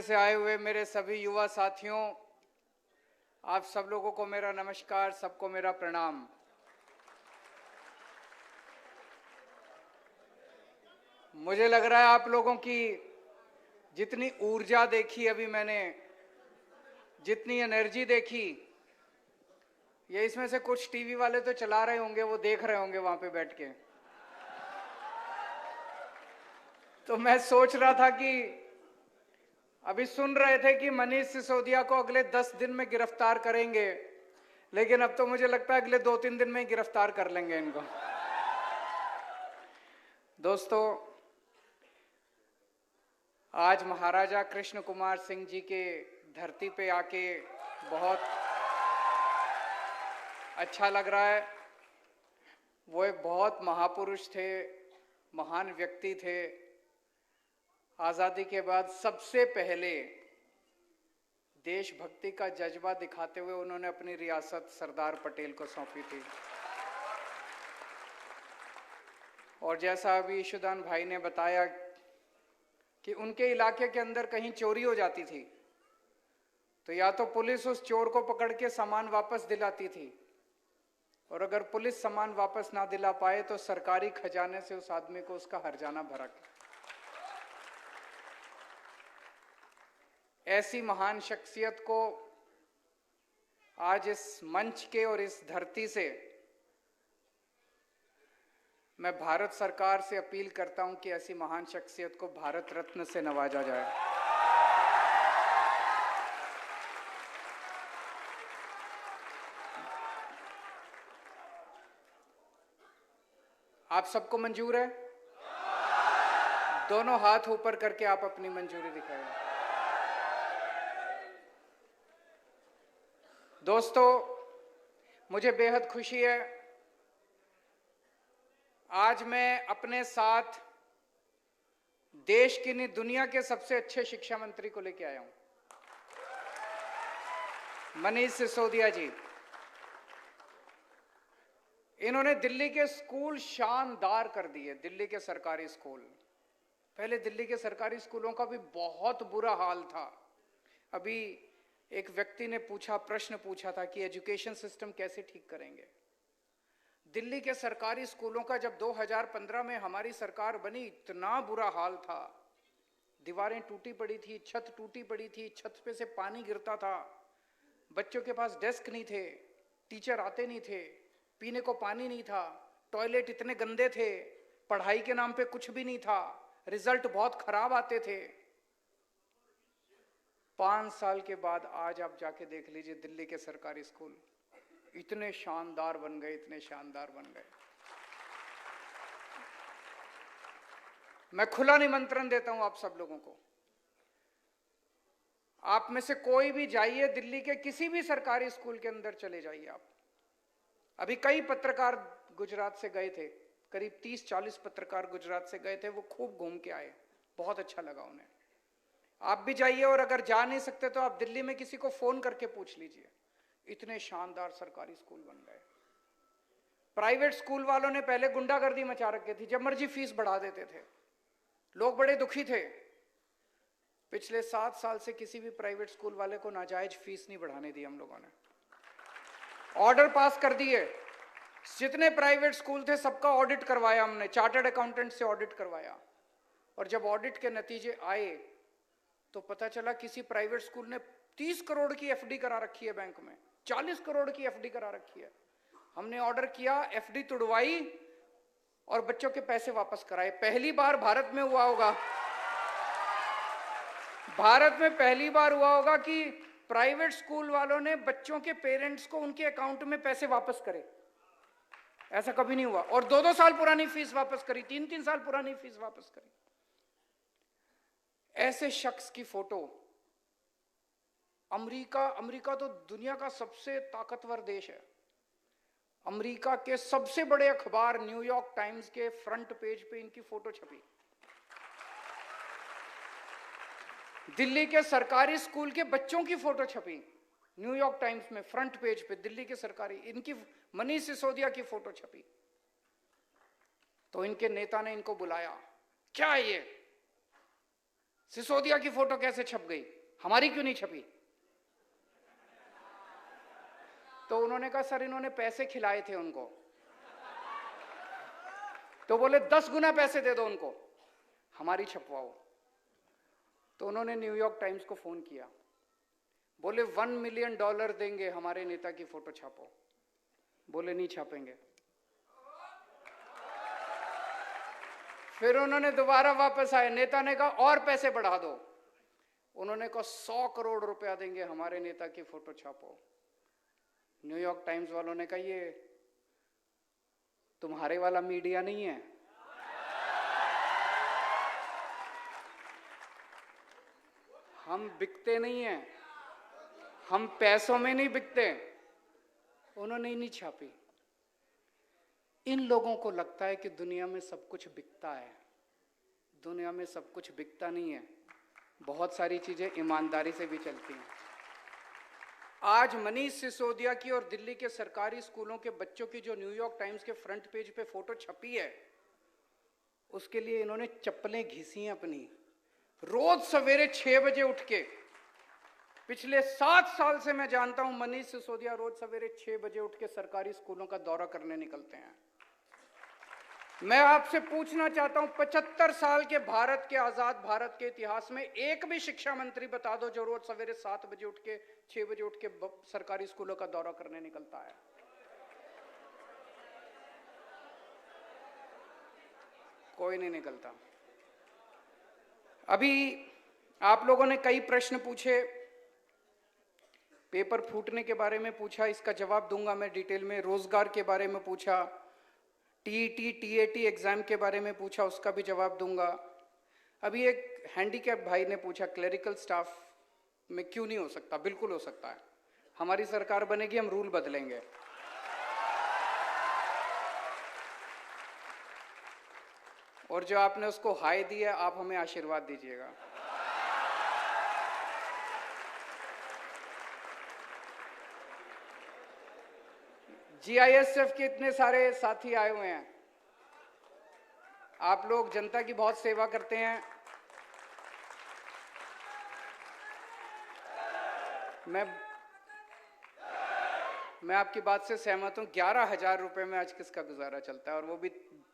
से आए हुए मेरे सभी युवा साथियों, आप सब लोगों को मेरा नमस्कार, सबको मेरा प्रणाम। मुझे लग रहा है आप लोगों की जितनी ऊर्जा देखी अभी मैंने, जितनी एनर्जी देखी, ये इसमें से कुछ टीवी वाले तो चला रहे होंगे, वो देख रहे होंगे वहां पे बैठ के। तो मैं सोच रहा था कि अभी सुन रहे थे कि मनीष सिसोदिया को अगले 10 दिन में गिरफ्तार करेंगे, लेकिन अब तो मुझे लगता है अगले 2-3 दिन में ही गिरफ्तार कर लेंगे इनको। दोस्तों, आज महाराजा कृष्ण कुमार सिंह जी के धरती पे आके बहुत अच्छा लग रहा है। वो एक बहुत महापुरुष थे, महान व्यक्ति थे। आजादी के बाद सबसे पहले देशभक्ति का जज्बा दिखाते हुए उन्होंने अपनी रियासत सरदार पटेल को सौंपी थी। और जैसा अभी ईशुदान भाई ने बताया कि उनके इलाके के अंदर कहीं चोरी हो जाती थी तो या तो पुलिस उस चोर को पकड़ के सामान वापस दिलाती थी, और अगर पुलिस सामान वापस ना दिला पाए तो सरकारी खजाने से उस आदमी को उसका हर्जाना भरा। ऐसी महान शख्सियत को आज इस मंच के और इस धरती से मैं भारत सरकार से अपील करता हूं कि ऐसी महान शख्सियत को भारत रत्न से नवाजा जाए। आप सबको मंजूर है? दोनों हाथ ऊपर करके आप अपनी मंजूरी दिखाएं। दोस्तों, मुझे बेहद खुशी है, आज मैं अपने साथ देश की नहीं दुनिया के सबसे अच्छे शिक्षा मंत्री को लेकर आया हूं, मनीष सिसोदिया जी। इन्होंने दिल्ली के स्कूल शानदार कर दिए, दिल्ली के सरकारी स्कूल। पहले दिल्ली के सरकारी स्कूलों का भी बहुत बुरा हाल था। अभी एक व्यक्ति ने प्रश्न पूछा था कि एजुकेशन सिस्टम कैसे ठीक करेंगे। दिल्ली के सरकारी स्कूलों का जब 2015 में हमारी सरकार बनी, इतना बुरा हाल था। दीवारें टूटी पड़ी थी, छत टूटी पड़ी थी, छत पे से पानी गिरता था, बच्चों के पास डेस्क नहीं थे, टीचर आते नहीं थे, पीने को पानी नहीं था, टॉयलेट इतने गंदे थे, पढ़ाई के नाम पे कुछ भी नहीं था, रिजल्ट बहुत खराब आते थे। 5 साल के बाद आज आप जाके देख लीजिए, दिल्ली के सरकारी स्कूल इतने शानदार बन गए, इतने शानदार बन गए। मैं खुला निमंत्रण देता हूं आप सब लोगों को, आप में से कोई भी जाइए, दिल्ली के किसी भी सरकारी स्कूल के अंदर चले जाइए आप। अभी कई पत्रकार गुजरात से गए थे, करीब 30-40 पत्रकार गुजरात से गए थे, वो खूब घूम के आए, बहुत अच्छा लगा उन्हें। आप भी जाइए, और अगर जा नहीं सकते तो आप दिल्ली में किसी को फोन करके पूछ लीजिए, इतने शानदार सरकारी स्कूल बन गए। प्राइवेट स्कूल वालों ने पहले गुंडागर्दी मचा रखी थी, जब मर्जी फीस बढ़ा देते थे, लोग बड़े दुखी थे। पिछले 7 साल से किसी भी प्राइवेट स्कूल वाले को नाजायज फीस नहीं बढ़ाने दी हम लोगों ने। ऑर्डर पास कर दिए, जितने प्राइवेट स्कूल थे सबका ऑडिट करवाया हमने, चार्टर्ड अकाउंटेंट से ऑडिट करवाया। और जब ऑडिट के नतीजे आए तो पता चला किसी प्राइवेट स्कूल ने 30 करोड़ की एफडी करा रखी है बैंक में, 40 करोड़ की एफडी करा रखी है। हमने ऑर्डर किया, एफडी तुड़वाई और बच्चों के पैसे वापस कराए। पहली बार भारत में हुआ होगा, भारत में पहली बार हुआ होगा कि प्राइवेट स्कूल वालों ने बच्चों के पेरेंट्स को उनके अकाउंट में पैसे वापस करे। ऐसा कभी नहीं हुआ। और 2-2 साल पुरानी फीस वापस करी, 3-3 साल पुरानी फीस वापस करी। ऐसे शख्स की फोटो, अमेरिका तो दुनिया का सबसे ताकतवर देश है। अमेरिका के सबसे बड़े अखबार न्यूयॉर्क टाइम्स के फ्रंट पेज पे इनकी फोटो छपी। दिल्ली के सरकारी स्कूल के बच्चों की फोटो छपी न्यूयॉर्क टाइम्स में फ्रंट पेज पे, दिल्ली के सरकारी, इनकी मनीष सिसोदिया की फोटो छपी। तो इनके नेता ने इनको बुलाया, क्या ये सिसोदिया की फोटो कैसे छप गई, हमारी क्यों नहीं छपी? तो उन्होंने कहा सर इन्होंने पैसे खिलाए थे उनको। तो बोले 10 गुना पैसे दे दो उनको, हमारी छपवाओ। तो उन्होंने न्यूयॉर्क टाइम्स को फोन किया, बोले $1 मिलियन देंगे, हमारे नेता की फोटो छापो। बोले नहीं छापेंगे। फिर उन्होंने दोबारा वापस आए, नेता ने कहा और पैसे बढ़ा दो। उन्होंने कहा 100 करोड़ रुपया देंगे, हमारे नेता की फोटो छापो। न्यूयॉर्क टाइम्स वालों ने कहा ये तुम्हारे वाला मीडिया नहीं है, हम बिकते नहीं हैं, हम पैसों में नहीं बिकते। उन्होंने ही नहीं छापी। इन लोगों को लगता है कि दुनिया में सब कुछ बिकता है। दुनिया में सब कुछ बिकता नहीं है, बहुत सारी चीजें ईमानदारी से भी चलती हैं। आज मनीष सिसोदिया की और दिल्ली के सरकारी स्कूलों के बच्चों की जो न्यूयॉर्क टाइम्स के फ्रंट पेज पे फोटो छपी है, उसके लिए इन्होंने चप्पलें घिसी हैं अपनी। रोज सवेरे 6 बजे उठ के, पिछले 7 साल से मैं जानता हूं मनीष सिसोदिया रोज सवेरे 6 बजे उठ के सरकारी स्कूलों का दौरा करने निकलते हैं। मैं आपसे पूछना चाहता हूं, 75 साल के भारत के, आजाद भारत के इतिहास में एक भी शिक्षा मंत्री बता दो जो रोज सवेरे 7 बजे उठ के, 6 बजे उठ के सरकारी स्कूलों का दौरा करने निकलता है। कोई नहीं निकलता। अभी आप लोगों ने कई प्रश्न पूछे, पेपर फूटने के बारे में पूछा, इसका जवाब दूंगा मैं डिटेल में। रोजगार के बारे में पूछा, टीईटी टीएटी एग्जाम के बारे में पूछा, उसका भी जवाब दूंगा। अभी एक हैंडीकैप भाई ने पूछा क्लरिकल स्टाफ में क्यों नहीं हो सकता। बिल्कुल हो सकता है, हमारी सरकार बनेगी, हम रूल बदलेंगे। और जो आपने उसको हाय दिया, आप हमें आशीर्वाद दीजिएगा। जीआईएसएफ के इतने सारे साथी आए हुए हैं, आप लोग जनता की बहुत सेवा करते हैं। मैं आपकी बात से सहमत हूं। 11,000 रुपए में आज किसका गुजारा चलता है, और वो भी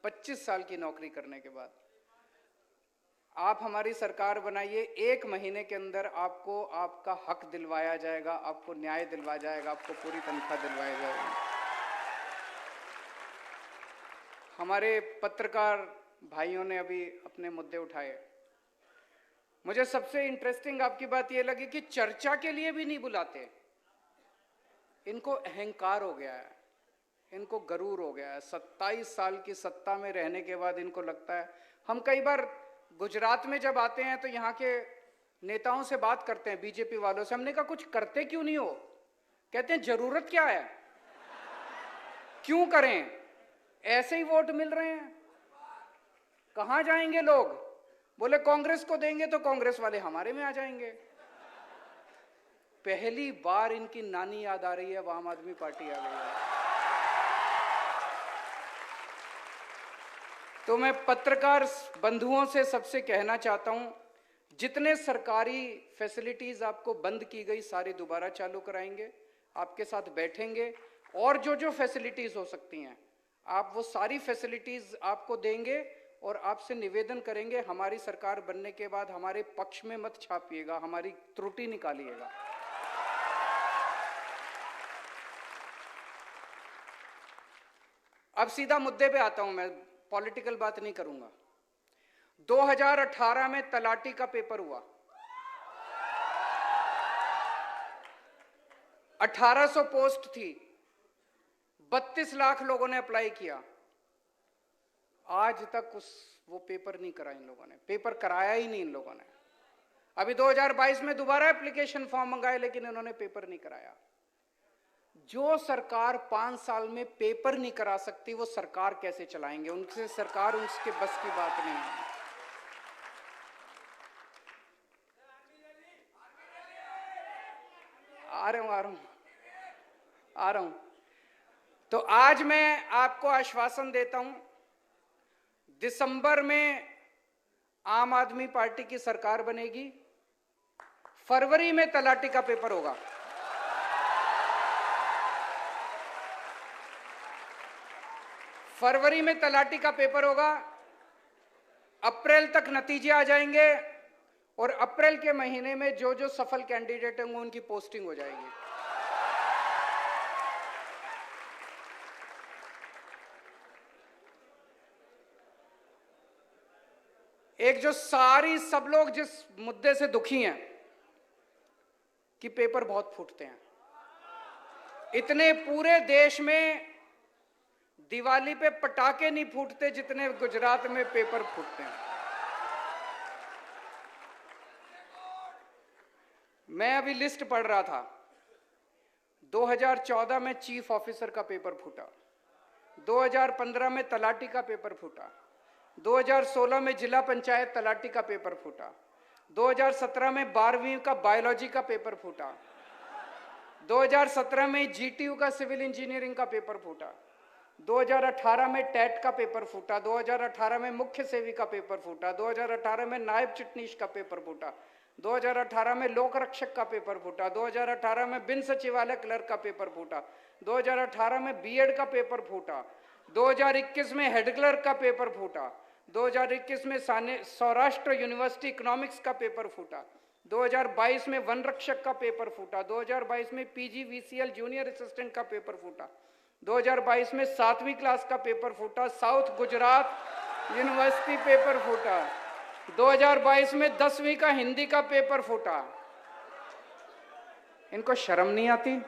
25 साल की नौकरी करने के बाद। आप हमारी सरकार बनाइए, 1 महीने के अंदर आपको आपका हक दिलवाया जाएगा, आपको न्याय दिलवाया जाएगा, आपको पूरी तनख्वाह दिलवाया जाएगा। हमारे पत्रकार भाइयों ने अभी अपने मुद्दे उठाए। मुझे सबसे इंटरेस्टिंग आपकी बात यह लगी कि चर्चा के लिए भी नहीं बुलाते। इनको अहंकार हो गया है, इनको गरूर हो गया है। 27 साल की सत्ता में रहने के बाद इनको लगता है। हम कई बार गुजरात में जब आते हैं तो यहाँ के नेताओं से बात करते हैं, बीजेपी वालों से। हमने कहा कुछ करते क्यों नहीं हो? कहते हैं जरूरत क्या है, क्यों करें, ऐसे ही वोट मिल रहे हैं, कहां जाएंगे लोग? बोले कांग्रेस को देंगे तो कांग्रेस वाले हमारे में आ जाएंगे। पहली बार इनकी नानी याद आ रही है, आम आदमी पार्टी आ गई है। तो मैं पत्रकार बंधुओं से सबसे कहना चाहता हूं, जितने सरकारी फैसिलिटीज आपको बंद की गई सारी दोबारा चालू कराएंगे, आपके साथ बैठेंगे, और जो जो फैसिलिटीज हो सकती हैं आप वो सारी फैसिलिटीज आपको देंगे, और आपसे निवेदन करेंगे हमारी सरकार बनने के बाद हमारे पक्ष में मत छापिएगा, हमारी त्रुटि निकालिएगा। अब सीधा मुद्दे पे आता हूं, मैं पॉलिटिकल बात नहीं करूंगा। 2018 में तलाटी का पेपर हुआ, 1800 पोस्ट थी, 32 लाख लोगों ने अप्लाई किया। आज तक वो पेपर नहीं करा इन लोगों ने, पेपर कराया ही नहीं इन लोगों ने। अभी 2022 में दोबारा एप्लीकेशन फॉर्म मंगाए, लेकिन इन्होंने पेपर नहीं कराया। जो सरकार 5 साल में पेपर नहीं करा सकती, वो सरकार कैसे चलाएंगे? उनसे सरकार, उसके बस की बात नहीं है। आ रहा हूं। तो आज मैं आपको आश्वासन देता हूं, दिसंबर में आम आदमी पार्टी की सरकार बनेगी, फरवरी में तलाटी का पेपर होगा। फरवरी में तलाटी का पेपर होगा, अप्रैल तक नतीजे आ जाएंगे और अप्रैल के महीने में जो जो सफल कैंडिडेट होंगे उनकी पोस्टिंग हो जाएगी। एक जो सारी सब लोग जिस मुद्दे से दुखी हैं कि पेपर बहुत फूटते हैं, इतने पूरे देश में दिवाली पे पटाखे नहीं फूटते जितने गुजरात में पेपर फूटते हैं। मैं अभी लिस्ट पढ़ रहा था, 2014 में चीफ ऑफिसर का पेपर फूटा, 2015 में तलाटी का पेपर फूटा, 2016 में जिला पंचायत तलाटी का पेपर फूटा, 2017 में 12वीं का बायोलॉजी का पेपर फूटा, 2017 में जीटीयू का सिविल इंजीनियरिंग का पेपर फूटा, 2018 में टेट का पेपर फूटा, 2018 में मुख्य सेवी का पेपर फूटा, 2018 में नायब चिटनीश का पेपर फूटा, 2018 में लोक रक्षक का पेपर फूटा, 2018 में बिन सचिवालय क्लर्क का पेपर फूटा, 2018 में बीएड का पेपर फूटा, 2021 में हेड क्लर्क का पेपर फूटा, 2021 में सौराष्ट्र यूनिवर्सिटी इकोनॉमिक्स का पेपर फूटा, 2022 में वन रक्षक का पेपर फूटा, 2022 में पीजीवीसीएल जूनियर असिस्टेंट का पेपर फूटा, 2022 में 7वीं क्लास का पेपर फूटा, साउथ गुजरात यूनिवर्सिटी पेपर फूटा, 2022 में 10वीं का हिंदी का पेपर फूटा। इनको शर्म नहीं आती?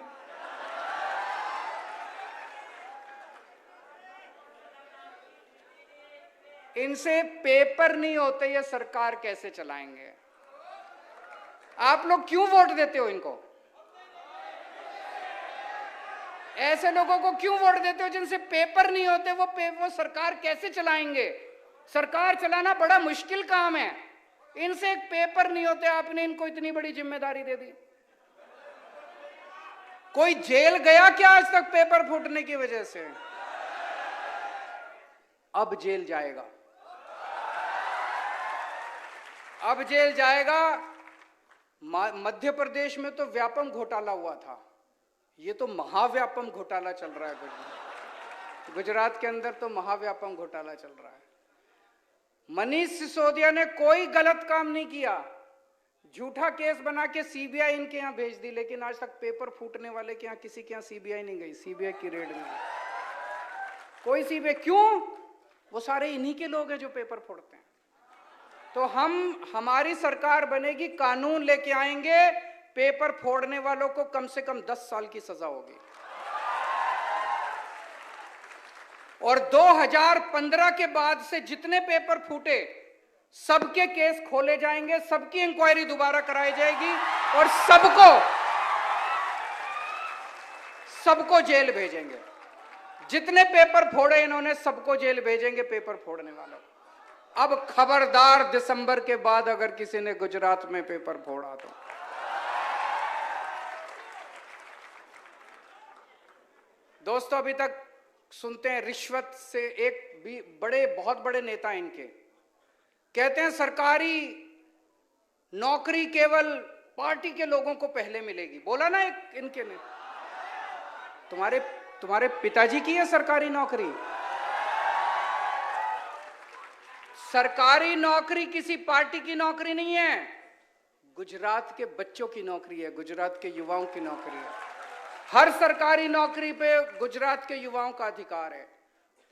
इनसे पेपर नहीं होते, ये सरकार कैसे चलाएंगे? आप लोग क्यों वोट देते हो इनको? ऐसे लोगों को क्यों वोट देते हो जिनसे पेपर नहीं होते? वो सरकार कैसे चलाएंगे? सरकार चलाना बड़ा मुश्किल काम है, इनसे एक पेपर नहीं होते, आपने इनको इतनी बड़ी जिम्मेदारी दे दी। कोई जेल गया क्या आज तक पेपर फूटने की वजह से? अब जेल जाएगा, अब जेल जाएगा। मध्य प्रदेश में तो व्यापम घोटाला हुआ था, ये तो महाव्यापम घोटाला चल रहा है। गुजरात के अंदर तो महाव्यापम घोटाला चल रहा है। मनीष सिसोदिया ने कोई गलत काम नहीं किया, झूठा केस बना के सीबीआई इनके यहां भेज दी, लेकिन आज तक पेपर फूटने वाले के यहां किसी के यहां सीबीआई नहीं गई। सीबीआई की रेड में कोई सीबीआई क्यों? वो सारे इन्हीं के लोग हैं जो पेपर फोड़ते हैं। तो हमारी सरकार बनेगी, कानून लेके आएंगे, पेपर फोड़ने वालों को कम से कम 10 साल की सजा होगी। और 2015 के बाद से जितने पेपर फूटे सबके केस खोले जाएंगे, सबकी इंक्वायरी दोबारा कराई जाएगी और सबको जेल भेजेंगे। जितने पेपर फोड़े इन्होंने सबको जेल भेजेंगे, पेपर फोड़ने वालों। अब खबरदार, दिसंबर के बाद अगर किसी ने गुजरात में पेपर फोड़ा तो दोस्तों, अभी तक सुनते हैं रिश्वत से, एक भी बहुत बड़े नेता इनके कहते हैं सरकारी नौकरी केवल पार्टी के लोगों को पहले मिलेगी। बोला ना एक इनके ने, तुम्हारे पिताजी की है सरकारी नौकरी। सरकारी नौकरी किसी पार्टी की नौकरी नहीं है, गुजरात के बच्चों की नौकरी है, गुजरात के युवाओं की नौकरी है। हर सरकारी नौकरी पे गुजरात के युवाओं का अधिकार है।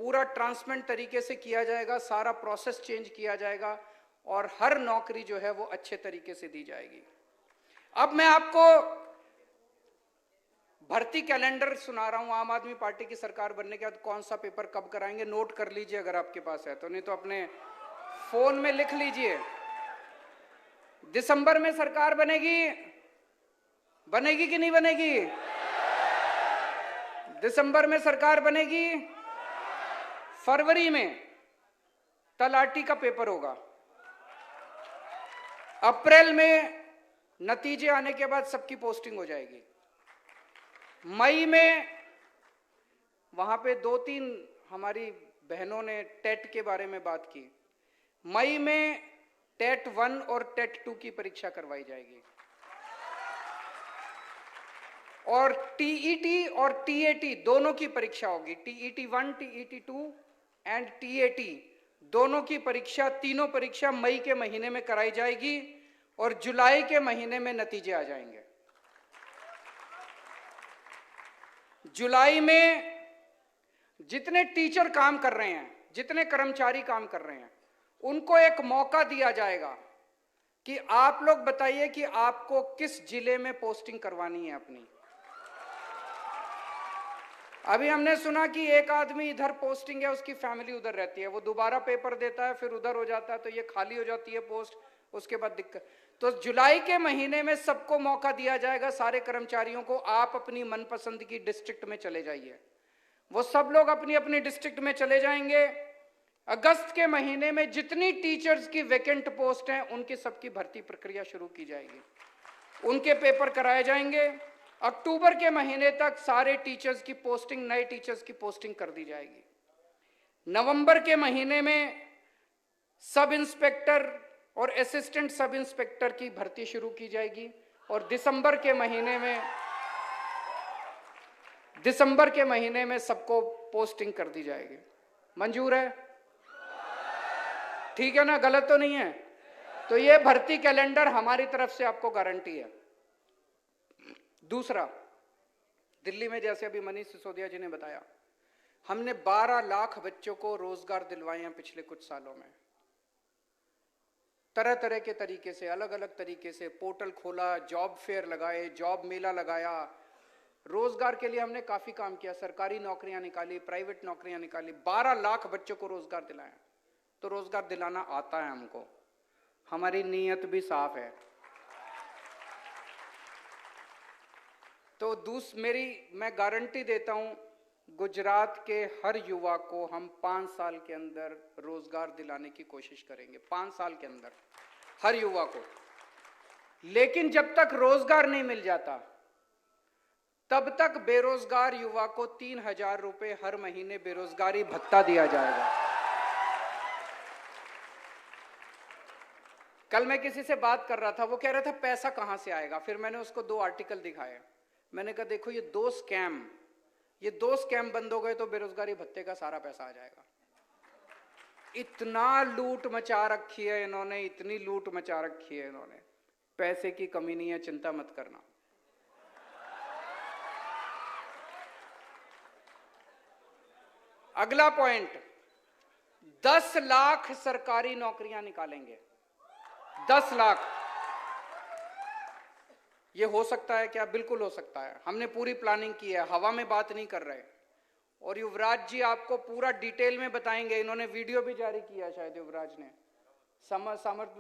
पूरा ट्रांसपेरेंट तरीके से किया जाएगा, सारा प्रोसेस चेंज किया जाएगा और हर नौकरी जो है वो अच्छे तरीके से दी जाएगी। अब मैं आपको भर्ती कैलेंडर सुना रहा हूं। आम आदमी पार्टी की सरकार बनने के बाद कौन सा पेपर कब कराएंगे, नोट कर लीजिए अगर आपके पास है तो, नहीं तो अपने फोन में लिख लीजिए। दिसंबर में सरकार बनेगी कि नहीं बनेगी? दिसंबर में सरकार बनेगी। फरवरी में तलाटी का पेपर होगा। अप्रैल में नतीजे आने के बाद सबकी पोस्टिंग हो जाएगी। मई में वहां पे 2-3 हमारी बहनों ने टेट के बारे में बात की। मई में टेट 1 और टेट 2 की परीक्षा करवाई जाएगी, और टीईटी और टीएटी दोनों की परीक्षा होगी। टीईटी 1, टीईटी 2 एंड टीएटी दोनों की परीक्षा, तीनों परीक्षा मई के महीने में कराई जाएगी और जुलाई के महीने में नतीजे आ जाएंगे। जुलाई में जितने टीचर काम कर रहे हैं, जितने कर्मचारी काम कर रहे हैं, उनको एक मौका दिया जाएगा कि आप लोग बताइए कि आपको किस जिले में पोस्टिंग करवानी है अपनी। अभी हमने सुना कि एक आदमी इधर पोस्टिंग है, उसकी फैमिली उधर रहती है, वो दोबारा पेपर देता है, फिर उधर हो जाता है, तो ये खाली हो जाती है पोस्ट, उसके बाद दिक्कत। तो जुलाई के महीने में सबको मौका दिया जाएगा, सारे कर्मचारियों को, आप अपनी मनपसंद की डिस्ट्रिक्ट में चले जाइए। वो सब लोग अपनी अपनी डिस्ट्रिक्ट में चले जाएंगे। अगस्त के महीने में जितनी टीचर्स की वैकेंट पोस्ट हैं, उनकी सबकी भर्ती प्रक्रिया शुरू की जाएगी, उनके पेपर कराए जाएंगे। अक्टूबर के महीने तक सारे टीचर्स की पोस्टिंग, नए टीचर्स की पोस्टिंग कर दी जाएगी। नवंबर के महीने में सब इंस्पेक्टर और असिस्टेंट सब इंस्पेक्टर की भर्ती शुरू की जाएगी, और दिसंबर के महीने में सबको पोस्टिंग कर दी जाएगी। मंजूर है? ठीक है ना? गलत तो नहीं है? तो ये भर्ती कैलेंडर हमारी तरफ से आपको गारंटी है। दूसरा, दिल्ली में जैसे अभी मनीष सिसोदिया जी ने बताया, हमने 12 लाख बच्चों को रोजगार दिलवाए हैं पिछले कुछ सालों में। तरह तरह के तरीके से, अलग अलग तरीके से पोर्टल खोला, जॉब फेयर लगाए, जॉब मेला लगाया, रोजगार के लिए हमने काफी काम किया, सरकारी नौकरियां निकाली, प्राइवेट नौकरियां निकाली, 12 लाख बच्चों को रोजगार दिलाया। तो रोजगार दिलाना आता है हमको, हमारी नीयत भी साफ है। तो मैं गारंटी देता हूं, गुजरात के हर युवा को हम 5 साल के अंदर रोजगार दिलाने की कोशिश करेंगे, 5 साल के अंदर हर युवा को। लेकिन जब तक रोजगार नहीं मिल जाता, तब तक बेरोजगार युवा को 3,000 रुपए हर महीने बेरोजगारी भत्ता दिया जाएगा। कल मैं किसी से बात कर रहा था, वो कह रहा था पैसा कहां से आएगा। फिर मैंने उसको 2 आर्टिकल दिखाए। मैंने कहा देखो, ये 2 स्कैम बंद हो गए तो बेरोजगारी भत्ते का सारा पैसा आ जाएगा। इतना लूट मचा रखी है इन्होंने, इतनी लूट मचा रखी है इन्होंने, पैसे की कमी नहीं है, चिंता मत करना। अगला पॉइंट, 10 लाख सरकारी नौकरियां निकालेंगे। 10 लाख। ये हो सकता है क्या? बिल्कुल हो सकता है। हमने पूरी प्लानिंग की है, हवा में बात नहीं कर रहे। और युवराज जी आपको पूरा डिटेल में बताएंगे, इन्होंने वीडियो भी जारी किया, शायद युवराज ने,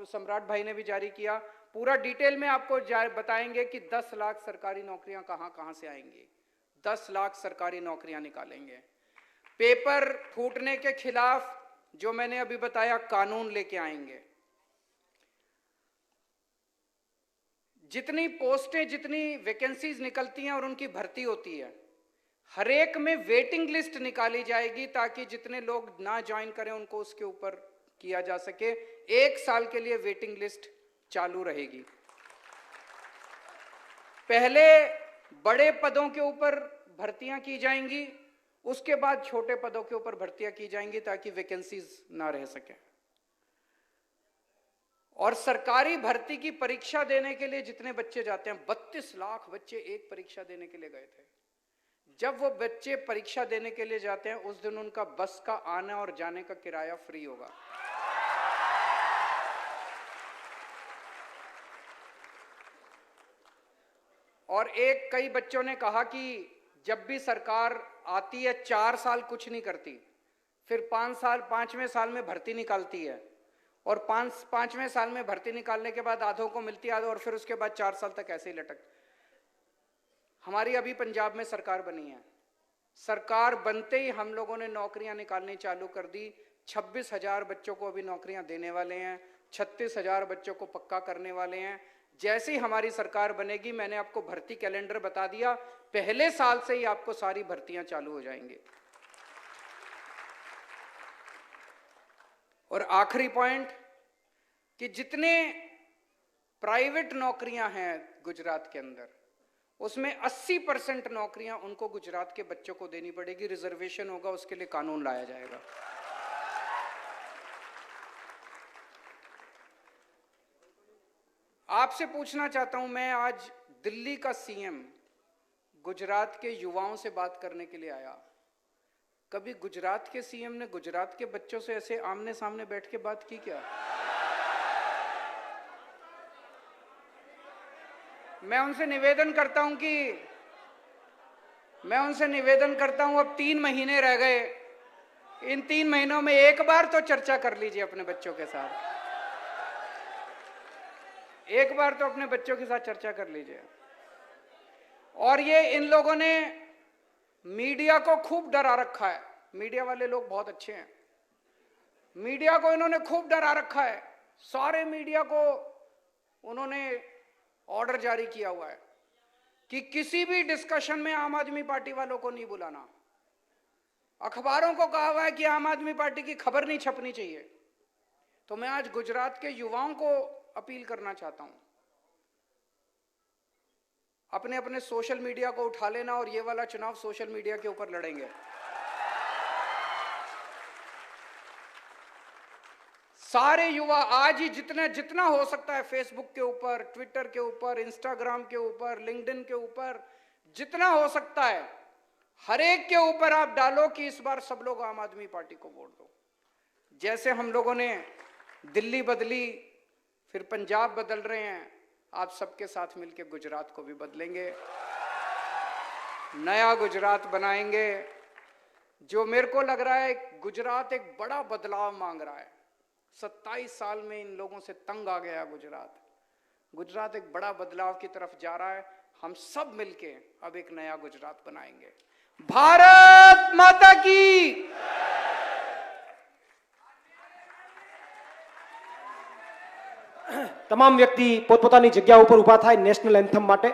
सम्राट भाई ने भी जारी किया, पूरा डिटेल में आपको बताएंगे कि 10 लाख सरकारी नौकरियां कहां कहां से आएंगी। 10 लाख सरकारी नौकरियां निकालेंगे। पेपर फूटने के खिलाफ जो मैंने अभी बताया, कानून लेके आएंगे। जितनी पोस्टें, जितनी वैकेंसीज निकलती हैं और उनकी भर्ती होती है, हर एक में वेटिंग लिस्ट निकाली जाएगी, ताकि जितने लोग ना ज्वाइन करें उनको उसके ऊपर किया जा सके। 1 साल के लिए वेटिंग लिस्ट चालू रहेगी। पहले बड़े पदों के ऊपर भर्तियां की जाएंगी, उसके बाद छोटे पदों के ऊपर भर्तियां की जाएंगी, ताकि वैकेंसीज ना रह सके। और सरकारी भर्ती की परीक्षा देने के लिए जितने बच्चे जाते हैं, 32 लाख बच्चे एक परीक्षा देने के लिए गए थे। जब वो बच्चे परीक्षा देने के लिए जाते हैं, उस दिन उनका बस का आने और जाने का किराया फ्री होगा। और कई बच्चों ने कहा कि जब भी सरकार आती है 4 साल कुछ नहीं करती, फिर 5वें साल में भर्ती निकालती है, और 5वें साल में भर्ती निकालने के बाद आधों को मिलती है, और फिर उसके बाद 4 साल तक ऐसे ही लटक। हमारी अभी पंजाब में सरकार बनी है, सरकार बनते ही हम लोगों ने नौकरियां निकालनी चालू कर दी। 26,000 बच्चों को अभी नौकरियां देने वाले हैं, 36,000 बच्चों को पक्का करने वाले हैं। जैसे ही हमारी सरकार बनेगी, मैंने आपको भर्ती कैलेंडर बता दिया, पहले साल से ही आपको सारी भर्तियां चालू हो जाएंगी। और आखिरी पॉइंट, कि जितने प्राइवेट नौकरियां हैं गुजरात के अंदर, उसमें 80% नौकरियां उनको गुजरात के बच्चों को देनी पड़ेगी। रिजर्वेशन होगा, उसके लिए कानून लाया जाएगा। आपसे पूछना चाहता हूं, मैं आज दिल्ली का सीएम गुजरात के युवाओं से बात करने के लिए आया। कभी गुजरात के सीएम ने गुजरात के बच्चों से ऐसे आमने सामने बैठ के बात की क्या? मैं उनसे निवेदन करता हूं, अब 3 महीने रह गए, इन 3 महीनों में एक बार तो चर्चा कर लीजिए अपने बच्चों के साथ। एक बार तो अपने बच्चों के साथ चर्चा कर लीजिए। और ये इन लोगों ने मीडिया को खूब डरा रखा है। मीडिया वाले लोग बहुत अच्छे हैं। मीडिया को इन्होंने खूब डरा रखा है। सारे मीडिया को उन्होंने ऑर्डर जारी किया हुआ है कि किसी भी डिस्कशन में आम आदमी पार्टी वालों को नहीं बुलाना। अखबारों को कहा हुआ है कि आम आदमी पार्टी की खबर नहीं छपनी चाहिए। तो मैं आज गुजरात के युवाओं को अपील करना चाहता हूं, अपने अपने सोशल मीडिया को उठा लेना और ये वाला चुनाव सोशल मीडिया के ऊपर लड़ेंगे। सारे युवा आज ही जितना हो सकता है फेसबुक के ऊपर, ट्विटर के ऊपर, इंस्टाग्राम के ऊपर, लिंक्डइन के ऊपर, जितना हो सकता है हर एक के ऊपर आप डालो कि इस बार सब लोग आम आदमी पार्टी को वोट दो। जैसे हम लोगों ने दिल्ली बदली, फिर पंजाब बदल रहे हैं, आप सबके साथ मिलकर गुजरात को भी बदलेंगे, नया गुजरात बनाएंगे। जो मेरे को लग रहा है गुजरात एक बड़ा बदलाव मांग रहा है। 27 साल में इन लोगों से तंग आ गया गुजरात एक बड़ा बदलाव की तरफ जा रहा है। हम सब मिलके अब एक नया गुजरात बनाएंगे। भारत माता की। તમામ વ્યક્તિ પોતપોતાની જગ્યા ઉપર ઊભા થાય નેશનલ એન્થમ માટે।